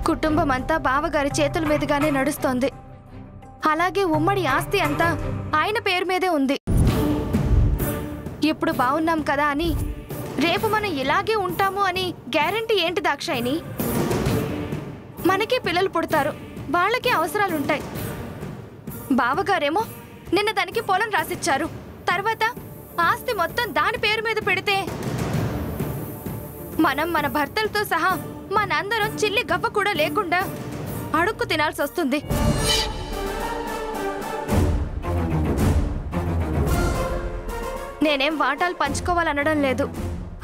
కుటుంబం అంతా బావగారి చేతుల మీదుగానే నడుస్తోంది. అలాగే ఉమ్మడి ఆస్తి అంతా ఆయన పేరు మీదే ఉంది. ఇప్పుడు బాగున్నాం కదా అని రేపు మనం ఇలాగే ఉంటాము అని గ్యారెంటీ ఏంటి దాక్షాయిని? మనకి పిల్లలు పుడతారు, వాళ్ళకి అవసరాలుంటాయి. బావగారేమో నిన్న దానికి పొలం రాసిచ్చారు. తర్వాత ఆస్తి మొత్తం దాని పేరు మీద పెడితే మనం మన భర్తలతో సహా మనందరం చిల్లి గవ్వ కూడా లేకుండా అడుక్కు తినాల్సి వస్తుంది. నేనేం వాటాలు పంచుకోవాలనడం లేదు.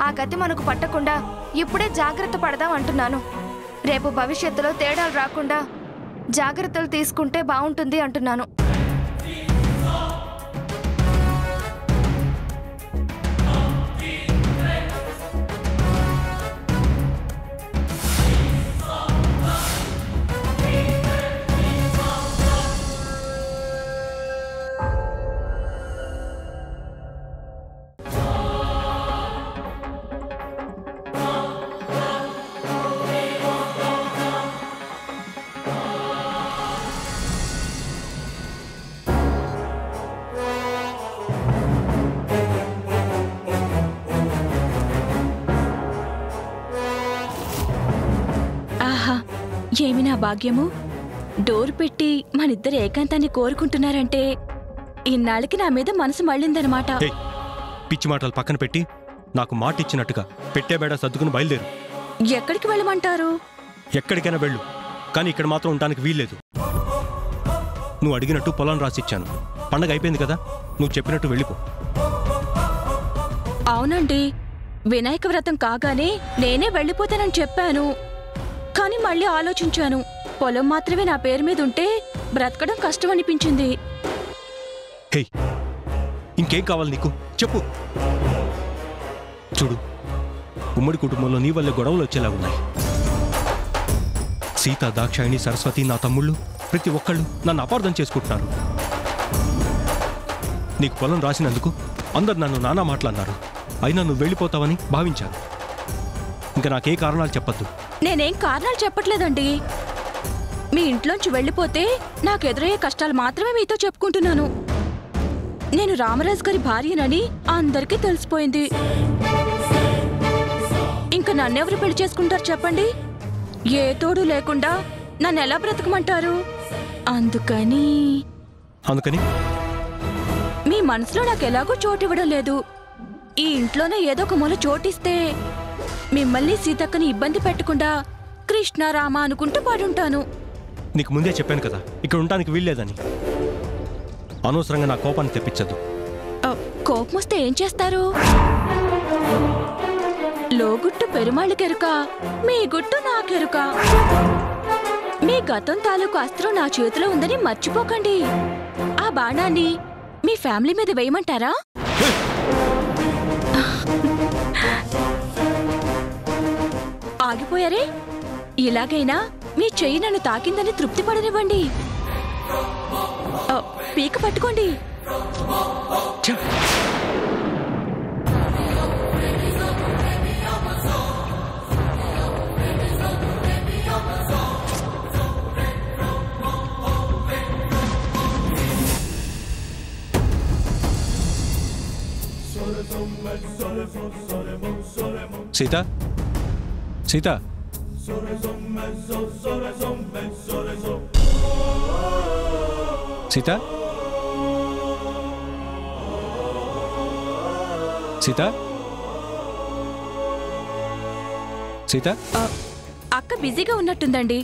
ఆ గతి మనకు పట్టకుండా ఇప్పుడే జాగ్రత్త పడదాం అంటున్నాను. రేపు భవిష్యత్తులో తేడాలు రాకుండా జాగ్రత్తలు తీసుకుంటే బాగుంటుంది అంటున్నాను. ఏమి నా భాగ్యము, డోర్ పెట్టి మనిద్దరు ఏకాంతాన్ని కోరుకుంటున్నారంటే ఇన్నాళ్ళకి నా మీద మనసు మళ్ళిందనమాట. పిచ్చి మాటలు పక్కన పెట్టి నాకు మాట ఇచ్చినట్టుగా పెట్టే బేడ సర్దుకుని బయలుదేరు. ఎక్కడికి వెళ్ళమంటారు? ఎక్కడికైనా వెళ్ళు, కానీ ఇక్కడ మాత్రం ఉండడానికి వీల్లేదు. నువ్వు అడిగినట్టు పొలం రాసిచ్చాను. పండగ అయిపోయింది కదా, నువ్వు చెప్పినట్టు వెళ్ళిపో. అవునండి, వినాయక వ్రతం కాగానే నేనే వెళ్ళిపోతానని చెప్పాను. కానీ మళ్ళీ ఆలోచించాను. పొలం మాత్రమే నా పేరు మీద ఉంటే బ్రతకడం కష్టం అనిపించింది. హే, ఇంకేం కావాలి నీకు చెప్పు. చూడు, ఉమ్మడి కుటుంబంలో నీ వల్ల గొడవలు వచ్చేలా ఉన్నాయి. సీత, దాక్షాయిని, సరస్వతి, నా తమ్ముళ్ళు ప్రతి ఒక్కళ్ళు నన్ను అపార్థం చేసుకుంటున్నారు. నీకు పొలం రాసినందుకు అందరు నన్ను నానా మాట్లాడినారు. అయినా నువ్వు వెళ్ళిపోతావని భావించాను. ఇంకా నాకే కారణాలు చెప్పద్దు. నేనేం కారణాలు చెప్పట్లేదండి. మీ ఇంట్లోంచి వెళ్ళిపోతే నాకు ఎదురయ్యే కష్టాలు మాత్రమే మీతో చెప్పుకుంటున్నాను. నేను రామరాజు గారి భార్యనని అందరికీ తెలిసిపోయింది. ఇంకా నన్నెవరు పెళ్లి చేసుకుంటారు చెప్పండి? ఏ తోడు లేకుండా నన్ను ఎలా బ్రతకమంటారు? అందుకని మీ మనసులో నాకు ఎలాగో చోటు ఇవ్వడం లేదు. ఈ ఇంట్లోనే ఏదో ఒక మూల చోటిస్తే మిమ్మల్ని సీతక్కని ఇబ్బంది పెట్టకుండా కృష్ణ రామ అనుకుంటూ పడుంటాను. నీకు ముందే చెప్పాను కదా ఇక్కడ ఉండడానికి వీల్లేదని. అనవసరంగా నా కోపాన్ని తెప్పించదు. కోపం వస్తే ఏం చేస్తారు? లోగుట్టు పెరుమాళ్ళకెరుక, మీ గుట్టు నాకెరుక. మీ గతం తాలూకు అస్త్రం నా చేతిలో ఉందని మర్చిపోకండి. ఆ బాణాన్ని మీ ఫ్యామిలీ మీద వేయమంటారా? ఆగిపోయారే? ఇలాగైనా మీ చెయ్యి నన్ను తాకిందని తృప్తి పడనివ్వండి. పీక పట్టుకోండి. సీత, సీత, సీత, సీత, సీత. అక్క బిజీగా ఉన్నట్టుందండి.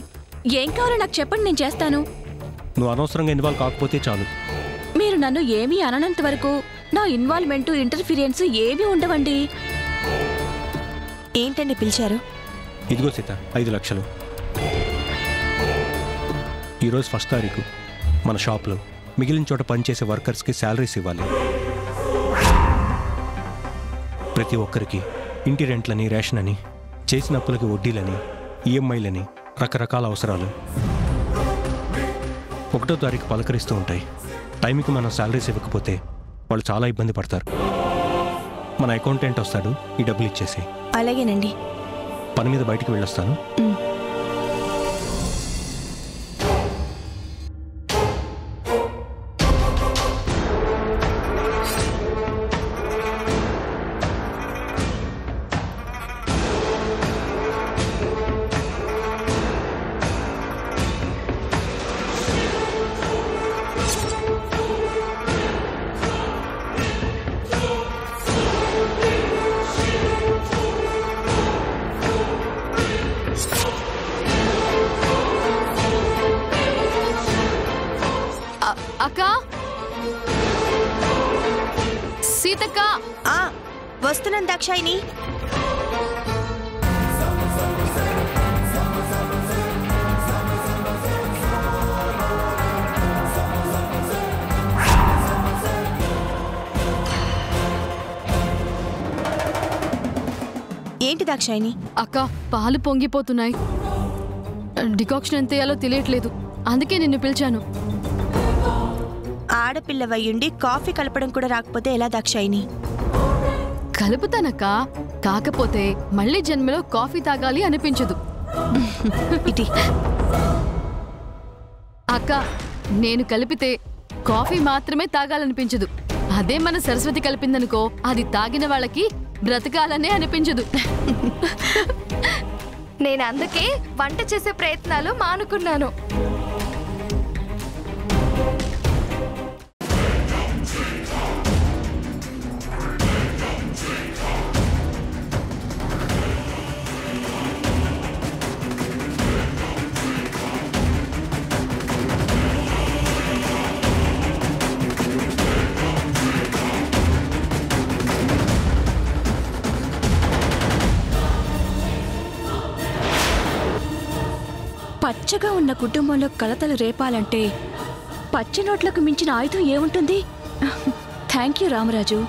ఏం కావాలో నాకు చెప్పండి, నేను చేస్తాను. నువ్వు అనవసరంగా ఇన్వాల్వ్ కాకపోతే చాలు. మీరు నన్ను ఏమీ అననంత వరకు నా ఇన్వాల్వ్మెంట్, ఇంటర్ఫీరియన్స్ ఏమీ ఉండవండి. ఏంటండి పిలిచారు? ఇదిగో సీత, 5 లక్షలు. ఈరోజు 1వ తారీఖు మన షాప్లో మిగిలిన చోట పనిచేసే వర్కర్స్కి శాలరీస్ ఇవ్వాలి. ప్రతి ఒక్కరికి ఇంటి రెంట్లని, రేషన్ అని, చేసిన అప్పులకి వడ్డీలని, ఈఎంఐలని, రకరకాల అవసరాలు 1వ తారీఖు పలకరిస్తూ ఉంటాయి. టైంకి మనం శాలరీస్ ఇవ్వకపోతే వాళ్ళు చాలా ఇబ్బంది పడతారు. మన అకౌంటెంట్ వస్తాడు, ఈ డబ్బులు ఇచ్చేసి. అలాగేనండి. పని మీద బయటికి వెళ్ళొస్తాను. వస్తున్నానక్క. వస్తున్నాను దాక్షాయిని. ఏంటి దాక్షాయిని? అక్క పాలు పొంగిపోతున్నాయి. డికాక్షన్ ఎంత వేయాలో తెలియట్లేదు, అందుకే నిన్ను పిలిచాను. ఆడపిల్లవయ్యుండి కాఫీ కలపడం కూడా రాకపోతే ఎలా దాక్షాయిని? కలుపుతానక్క, కాకపోతే మళ్ళీ జన్మలో కాఫీ తాగాలి అనిపించదు. ఇటీ అక్క, నేను కలిపితే కాఫీ మాత్రమే తాగాలనిపించదు. అదే మన సరస్వతి కలిపిందనుకో, అది తాగిన వాళ్ళకి బ్రతకాలనే అనిపించదు. నేను అందుకే వంట చేసే ప్రయత్నాలు మానుకున్నాను. పచ్చగా ఉన్న కుటుంబంలో కలతలు రేపాలంటే పచ్చి నోట్లకు మించిన ఆయుధం ఏముంటుంది? Thank you Ramaraju.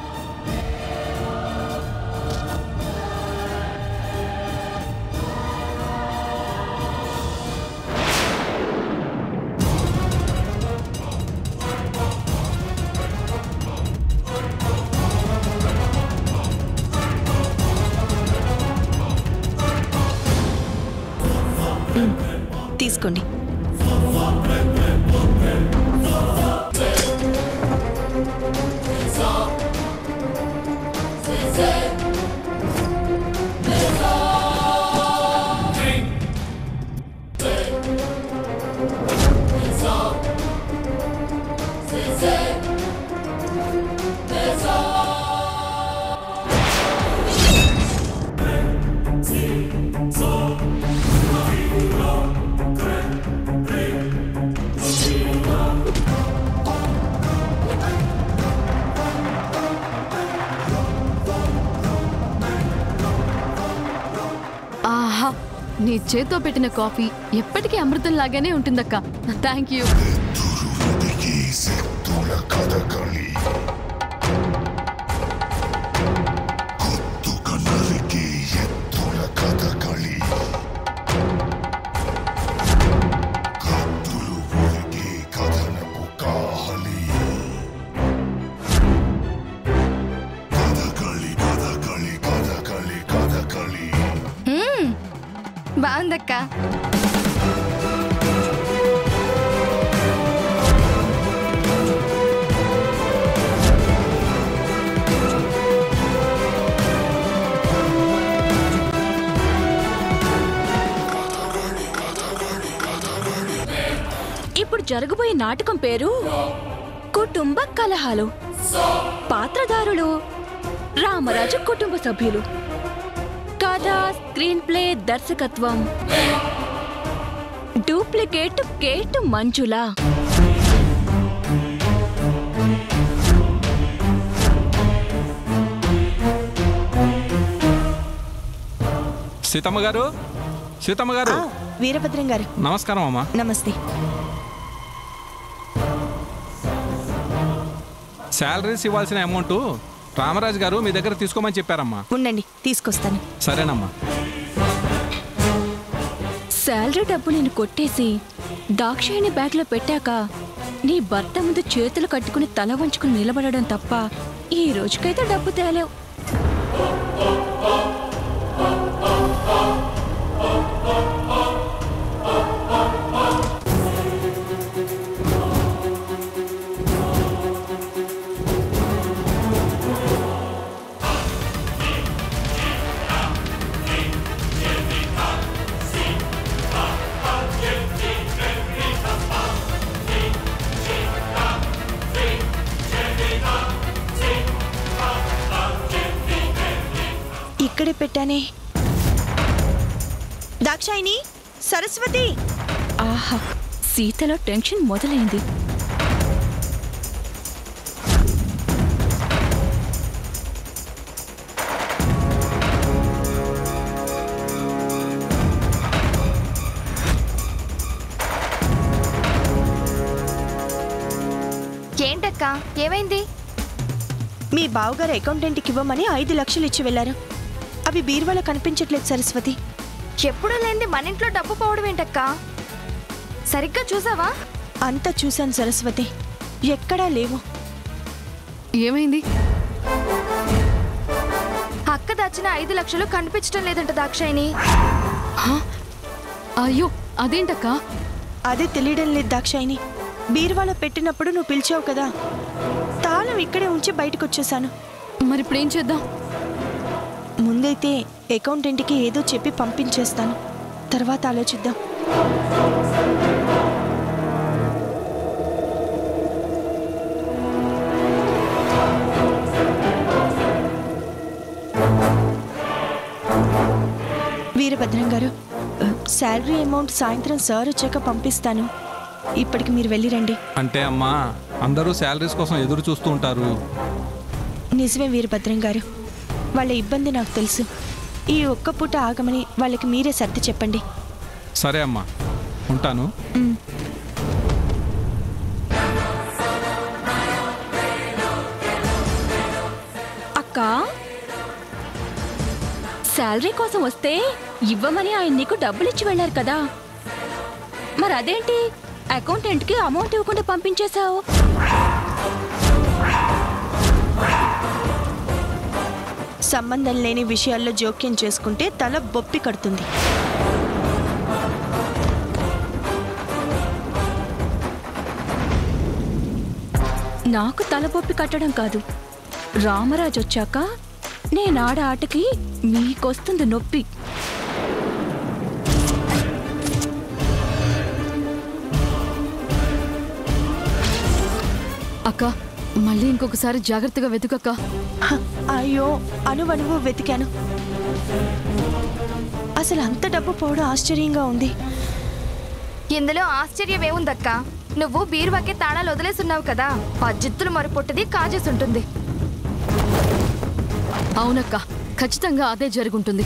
తీసుకోండి. ఆహా, నీ చేత్తో పెట్టిన కాఫీ ఎప్పటికీ అమృతం లాగానే ఉంటుందక్క. Thank you. బాగుందక్క. ఇప్పుడు జరగబోయే నాటకం పేరు కుటుంబ కలహాలు. పాత్రధారులు రామరాజు కుటుంబ సభ్యులు. కథ, స్క్రీన్ ప్లే, దర్శకత్వం డూప్లికేట్ కేట్ మంజుల. సీతమ్మ గారు, సీతమ్మ గారు. వీరభద్రం గారు నమస్కారం అమ్మా. నమస్తే. శాలరీస్ ఇవ్వాల్సిన అమౌంట్ రామరాజు గారు మీ దగ్గర తీసుకోమని చెప్పారమ్మా. ఉండండి, తీసుకొస్తాను. సరేనమ్మా. శాలరీ డబ్బు నేను కొట్టేసి దాక్షాయిని బ్యాగ్లో పెట్టాక నీ భర్త ముందు చేతులు కట్టుకుని తల వంచుకుని నిలబడడం తప్ప ఈ రోజుకైతే డబ్బు తేలేవు. ఇక్కడే పెట్టానే. దాక్షాయిని, సరస్వతి. ఆహా, సీతలో టెన్షన్ మొదలైంది. ఏంటక్క, ఏమైంది? మీ బావగారు అకౌంటెంట్కి ఇవ్వమని 5 లక్షలు ఇచ్చి వెళ్ళారు. అవి బీరువాలో కనిపించట్లేదు సరస్వతి. ఎప్పుడూ లేనిది మన ఇంట్లో డబ్బు పోవడం ఏంటక్క? సరిగ్గా చూసావా? అంతా చూశాను సరస్వతి, ఎక్కడా లేవు. ఏమైంది? అక్క దాచిన 5 లక్షలు కనిపించడం లేదంట దాక్షాయిని. అయ్యో, అదేంటక్క? అదే తెలియడం లేదు దాక్షాయిని. బీరువాలో పెట్టినప్పుడు నువ్వు పిలిచావు కదా, తాళం ఇక్కడే ఉంచి బయటకు వచ్చేసాను. మరి ఇప్పుడు ఏం చేద్దాం? ముందైతే అకౌంటెంట్కి ఏదో చెప్పి పంపించేస్తాను, తర్వాత ఆలోచిద్దాం. వీరభద్రం గారు, శాలరీ అమౌంట్ సాయంత్రం సార్ వచ్చాక పంపిస్తాను. ఇప్పటికి మీరు వెళ్ళిరండి. అంటే అమ్మా, అందరూ శాలరీస్ కోసం ఎదురు చూస్తూ ఉంటారు. నిజమే వీరభద్రం గారు, వాళ్ళ ఇబ్బంది నాకు తెలుసు. ఈ ఒక్క పూట ఆగమని వాళ్ళకి మీరే సర్ది చెప్పండి. సరే అమ్మా, ఉంటాను. అక్క, శాలరీ కోసం వస్తే ఇవ్వమని ఆయన నీకు డబ్బులు ఇచ్చి వెళ్ళారు కదా, మరి అదేంటి అకౌంటెంట్కి అమౌంట్ ఇవ్వకుండా పంపించేశావు? సంబంధం లేని విషయాల్లో జోక్యం చేసుకుంటే తల బొప్పి కడుతుంది. నాకు తలబొప్పి కట్టడం కాదు, రామరాజు వచ్చాక నేనాడ ఆటకి మీకొస్తుంది నొప్పి. అక్క, మళ్ళీ ఇంకొకసారి జాగ్రత్తగా వెతుకక్క. అయ్యో, అనువనువు వెతికాను. అసలు అంత డబ్బు పోవడం ఆశ్చర్యంగా ఉంది. ఇందులో ఆశ్చర్యం ఏముందక్క? నువ్వు బీరువాకే తాళాలు వదిలేసున్నావు కదా, ఆ జిత్తులు మరిపొట్టది కాజేసుంటుంది. అవునక్క, ఖచ్చితంగా అదే జరుగుంటుంది.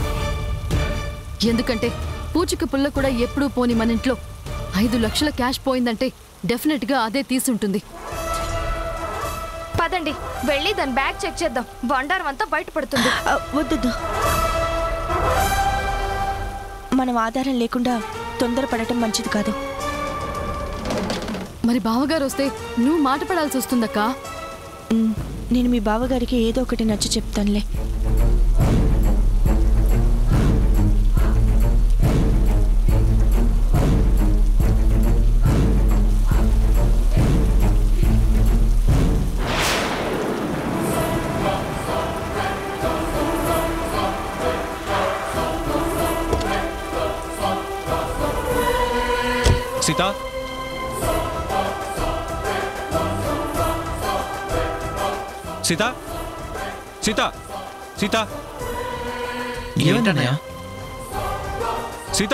ఎందుకంటే పూచిక పుల్ల కూడా ఎప్పుడూ పోని మన ఇంట్లో 5 లక్షల క్యాష్ పోయిందంటే డెఫినెట్గా అదే తీసుంటుంది. పదండి, వెళ్ళి దాని బ్యాగ్ చెక్ చేద్దాం. బండారం అంతా బయటపడుతుంది. వద్దు, మనం ఆధారం లేకుండా తొందరపడటం మంచిది కాదు. మరి బావగారు వస్తే నువ్వు మాట పడాల్సి వస్తుందక్కా. నేను మీ బావగారికి ఏదో ఒకటి నచ్చ చెప్తానులే. సీత, సీత, సీత, సీత, ఏమిటన్నయ్య? సీత,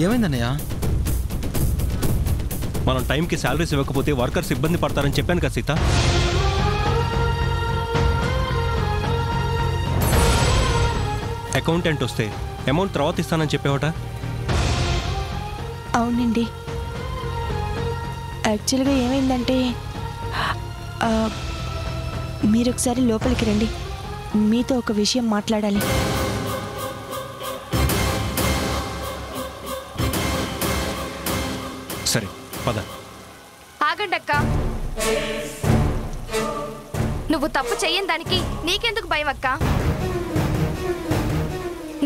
ఏమైందన్నయ్య? మనం టైంకి శాలరీస్ ఇవ్వకపోతే వర్కర్స్ ఇబ్బంది పడతారని చెప్పాను కదా సీత. అకౌంటెంట్ వస్తే అమౌంట్ తర్వాత ఇస్తానని చెప్పేవట. అవునండి, యాక్చువల్గా ఏమైందంటే మీరు ఒకసారి లోపలికి రండి, మీతో ఒక విషయం మాట్లాడాలి. సరే పద. ఆగండక్క, నువ్వు తప్పు చెయ్యని దానికి నీకెందుకు భయం అక్క?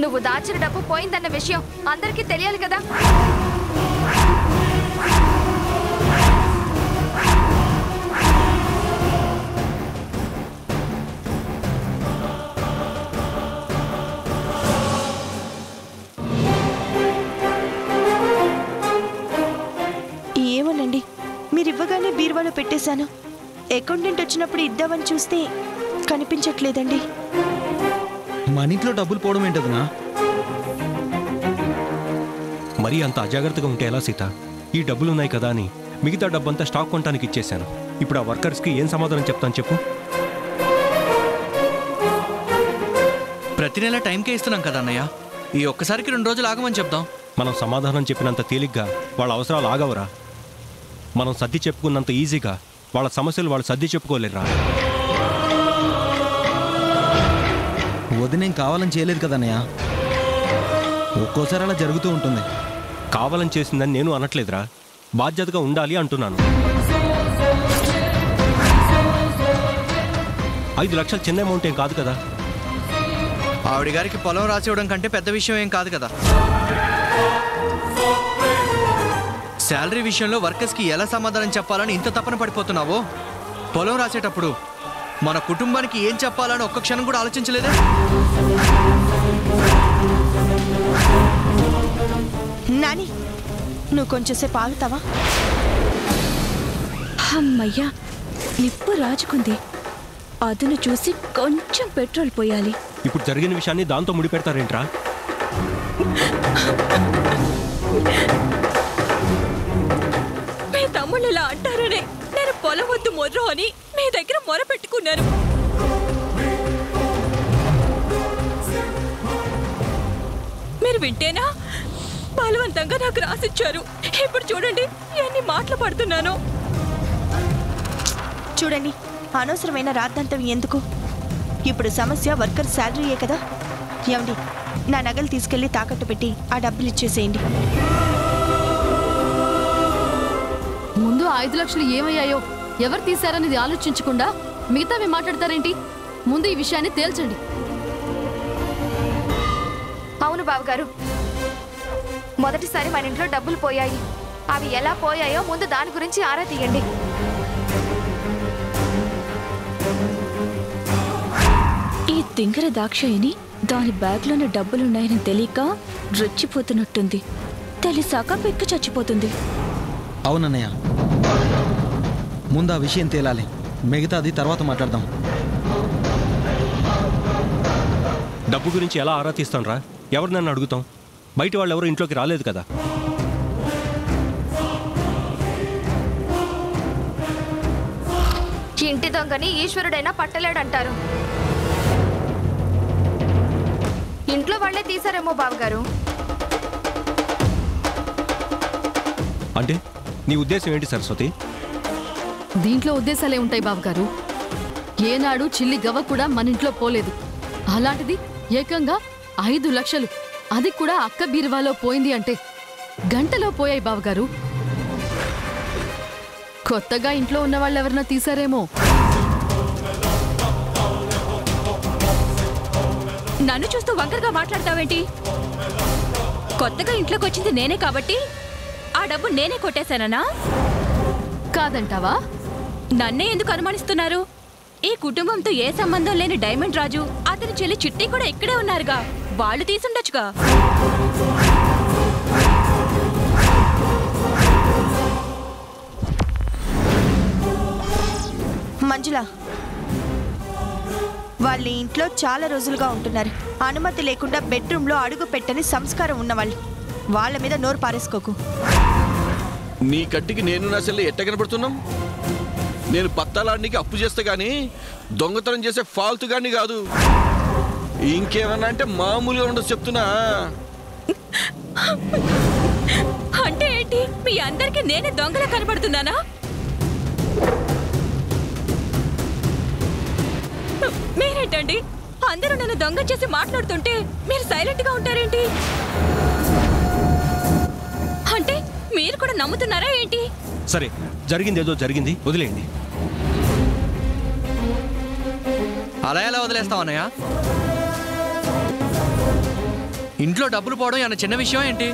నువ్వు దాచిన డబ్బు పోయిందన్న విషయం అందరికీ తెలియాలి కదా. ఏమోనండి, మీరు ఇవ్వగానే బీరువాలో పెట్టేశాను. అకౌంటెంట్ వచ్చినప్పుడు ఇద్దామని చూస్తే కనిపించట్లేదండి. మన ఇంట్లో డబ్బులు పోవడం ఏంటదనా? మరీ అంత అజాగ్రత్తగా ఉంటే ఎలా సీత? ఈ డబ్బులు ఉన్నాయి కదా అని మిగతా డబ్బంతా స్టాక్ కొనడానికి ఇచ్చేశాను. ఇప్పుడు ఆ వర్కర్స్కి ఏం సమాధానం చెప్తాను చెప్పు? ప్రతి నెల టైంకే ఇస్తున్నాం కదా అన్నయ్య. ఈ ఒక్కసారికి 2 రోజులు ఆగమని చెప్దాం. మనం సమాధానం చెప్పినంత తేలిగ్గా వాళ్ళ అవసరాలు ఆగవరా? మనం సర్ది చెప్పుకున్నంత ఈజీగా వాళ్ళ సమస్యలు వాళ్ళు సర్ది చెప్పుకోలేరా? వదినేం కావాలని చేయలేదు కదన్నయ్య. ఒక్కోసారి అలా జరుగుతూ ఉంటుంది. కావాలని చేసిందని నేను అనట్లేదురా, బాధ్యతగా ఉండాలి అంటున్నాను. 5 లక్షలు చిన్న అమౌంట్ ఏం కాదు కదా. ఆవిడ గారికి పొలం రాసి ఇవ్వడం కంటే పెద్ద విషయం ఏం కాదు కదా. శాలరీ విషయంలో వర్కర్స్కి ఎలా సమాధానం చెప్పాలని ఇంత తపన పడిపోతున్నావో, పొలం రాసేటప్పుడు మన కుటుంబానికి ఏం చెప్పాలని ఒక్క క్షణం కూడా ఆలోచించలేదే? నాని, నువ్వు కొంచెంసేపు ఆగుతావా? అమ్మయ్యా, నిప్పు రాజుకుంది. అదును చూసి కొంచెం పెట్రోల్ పోయాలి. ఇప్పుడు జరిగిన విషయాన్ని దాంతో ముడిపెడతారేంట్రా? మీ తమ్ముళ్ళు ఇలా అంటారనే నేను పొలం వద్దు మొదలు అని మీ దగ్గర మొర పెట్టుకున్నాను. మీరు వింటేనా బలవంతంగా నాకు రాసిచ్చారు. ఇప్పుడు చూడండి ఎన్ని మాటలు పడుతున్నాను. చూడండి, అనవసరమైన రాద్ధాంతం ఎందుకు? ఇప్పుడు సమస్య వర్కర్ శాలరీయే కదా. ఏమండి, నా నగలు తీసుకెళ్లి తాకట్టు పెట్టి ఆ డబ్బులు ఇచ్చేసేయండి. ముందు 5 లక్షలు ఏమయ్యాయో ఎవరు తీశారనేది ఆలోచించకుండా మిగతావి మాట్లాడతారేంటి? ముందు ఈ విషయాన్ని తేల్చండి. అవును బావగారు, మొదటిసారి మన ఇంట్లో డబ్బులు పోయాయి. అవి ఎలా పోయాయో ముందు దాని గురించి ఆరా తీయండి. ఈ తింగర దాక్షాయిని దాని బ్యాగ్లోని డబ్బులున్నాయని తెలియక రెచ్చిపోతున్నట్టుంది. తెలిసాక పెక్కు చచ్చిపోతుంది. అవునన్నయ్య, ముందు ఆ విషయం తేలాలి. మిగతాది తర్వాత మాట్లాడదాం. డబ్బు గురించి ఎలా ఆరా తీస్తాంరా? ఎవరు నన్ను అడుగుతాం? బయట వాళ్ళు ఎవరు ఇంట్లోకి రాలేదు కదా. ఇంటి దొంగని ఈశ్వరుడైనా పట్టలేడంటారు. ఇంట్లో వాళ్లే తీశారేమో బావగారు. అంటే నీ ఉద్దేశం ఏంటి సరస్వతి? దీంట్లో ఉద్దేశాలే ఉంటాయి బాబుగారు. ఏనాడు చిల్లి గవ్వ కూడా మన ఇంట్లో పోలేదు. అలాంటిది ఏకంగా 5 లక్షలు, అది కూడా అక్క బీరువాలో పోయింది అంటే గంటలో పోయాయి బావగారు. కొత్తగా ఇంట్లో ఉన్న వాళ్ళు ఎవరన్నా తీశారేమో. నన్ను చూస్తూ వంకరగా మాట్లాడతావేంటి? కొత్తగా ఇంట్లోకి వచ్చింది నేనే కాబట్టి ఆ డబ్బు నేనే కొట్టేశానా? కాదంటావా? నన్నే ఎందుకు అనుమానిస్తున్నారు? ఈ కుటుంబంతో ఏ సంబంధం లేని డైమండ్ రాజు, అతని చెల్లి చిట్టి కూడా ఇక్కడే ఉన్నారుగా. వాళ్ళు తీసుండొచ్చుగా. మంజుల, వాళ్ళ ఇంట్లో చాలా రోజులుగా ఉంటున్నారు. అనుమతి లేకుండా బెడ్రూమ్లో అడుగు పెట్టని సంస్కారం ఉన్నవాళ్ళు. వాళ్ళ మీద నోరు పారేసుకోకు. నీ కంటికి నేను నా చెల్లి ఎట్ట కనపడుతున్నాం? నేను పత్తాలాడికి అప్పు చేస్తే గానీ దొంగతనం చేసే ఫాల్తు గాని కాదు. ఇంకేమన్నా అంటే మామూలుగా ఉండదు చెప్తున్నా. అంటే ఏంటి? మీ అందరికి నేనే దొంగలా కనబడుతున్నానా? మీరేంటండి అందరూ నన్ను దొంగ చేసి మాట్లాడుతుంటే మీరు సైలెంట్ గా ఉంటారేంటి? అంటే మీరు కూడా నమ్ముతున్నారా ఏంటి? సరే, జరిగింది ఏదో జరిగింది, వదిలేయండి. అలా ఎలా వదిలేస్తావు అన్నయ్య? ఇంట్లో డబ్బులు పోవడం ఏమన్నా చిన్న విషయం ఏంటి?